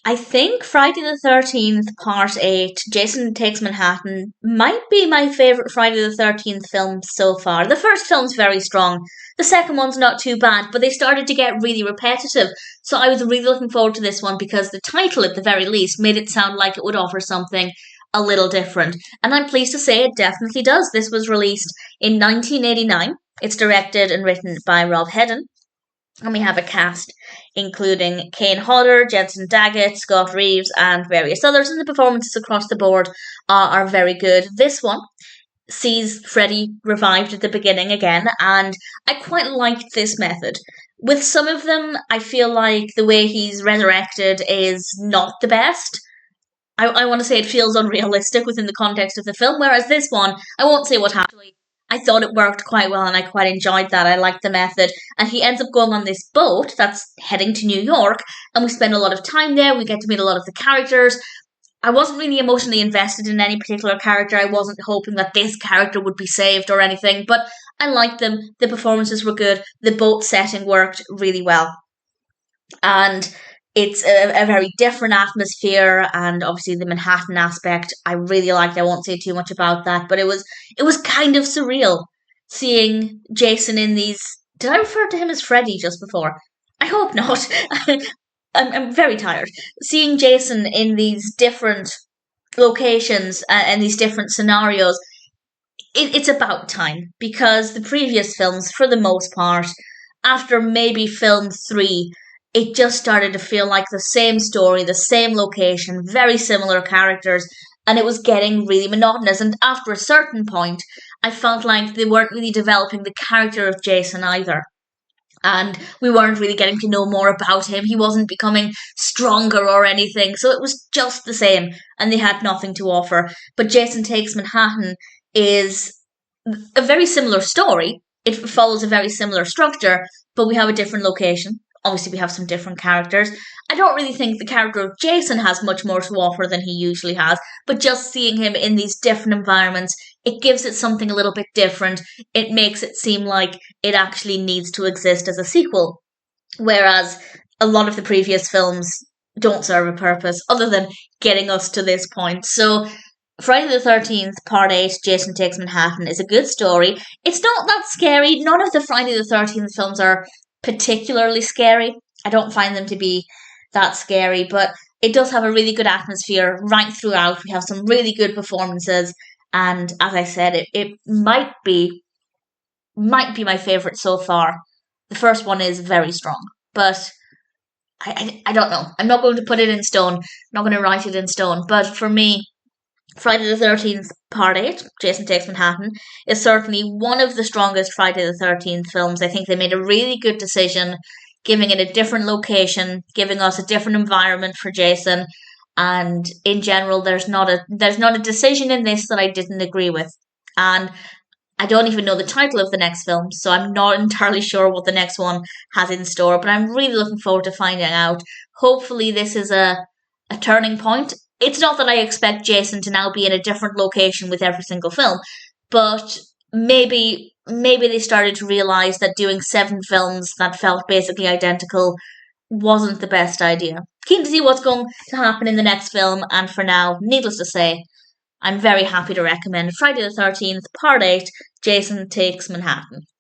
I think Friday the 13th, Part 8, Jason Takes Manhattan, might be my favourite Friday the 13th film so far. The first film's very strong. The second one's not too bad, but they started to get really repetitive. So I was really looking forward to this one because the title, at the very least, made it sound like it would offer something a little different. And I'm pleased to say it definitely does. This was released in 1989. It's directed and written by Rob Hedden. And we have a cast including Kane, Hodder, Jensen, Daggett, Scott Reeves, and various others. And the performances across the board are very good. This one sees Freddy revived at the beginning again, and I quite liked this method. With some of them, I feel like the way he's resurrected is not the best. I want to say it feels unrealistic within the context of the film, whereas this one, I won't say what happened. I thought it worked quite well and I quite enjoyed that. I liked the method. And he ends up going on this boat that's heading to New York, and we spend a lot of time there. We get to meet a lot of the characters. I wasn't really emotionally invested in any particular character. I wasn't hoping that this character would be saved or anything, but I liked them. The performances were good. The boat setting worked really well. And it's a very different atmosphere, and obviously the Manhattan aspect I really liked. I won't say too much about that, but it was kind of surreal seeing Jason in these. Did I refer to him as Freddy just before? I hope not. I'm very tired. Seeing Jason in these different locations and these different scenarios, it's about time, because the previous films, for the most part, after maybe film 3, it just started to feel like the same story, the same location, very similar characters, and it was getting really monotonous. And after a certain point, I felt like they weren't really developing the character of Jason either. And we weren't really getting to know more about him. He wasn't becoming stronger or anything, so it was just the same, and they had nothing to offer. But Jason Takes Manhattan is a very similar story. It follows a very similar structure, but we have a different location. Obviously, we have some different characters. I don't really think the character of Jason has much more to offer than he usually has, but just seeing him in these different environments, it gives it something a little bit different. It makes it seem like it actually needs to exist as a sequel, whereas a lot of the previous films don't serve a purpose other than getting us to this point. So Friday the 13th, Part 8, Jason Takes Manhattan is a good story. It's not that scary. None of the Friday the 13th films are particularly scary. I don't find them to be that scary, but it does have a really good atmosphere right throughout. We have some really good performances, and as I said, it might be my favourite so far. The first one is very strong, but I don't know. I'm not going to put it in stone. I'm not going to write it in stone, but for me, Friday the 13th, Part 8, Jason Takes Manhattan, is certainly one of the strongest Friday the 13th films. I think they made a really good decision, giving it a different location, giving us a different environment for Jason, and in general, there's not a decision in this that I didn't agree with. And I don't even know the title of the next film, so I'm not entirely sure what the next one has in store, but I'm really looking forward to finding out. Hopefully this is a turning point. It's not that I expect Jason to now be in a different location with every single film, but maybe they started to realise that doing 7 films that felt basically identical wasn't the best idea. Keen to see what's going to happen in the next film, and for now, needless to say, I'm very happy to recommend Friday the 13th, Part 8, Jason Takes Manhattan.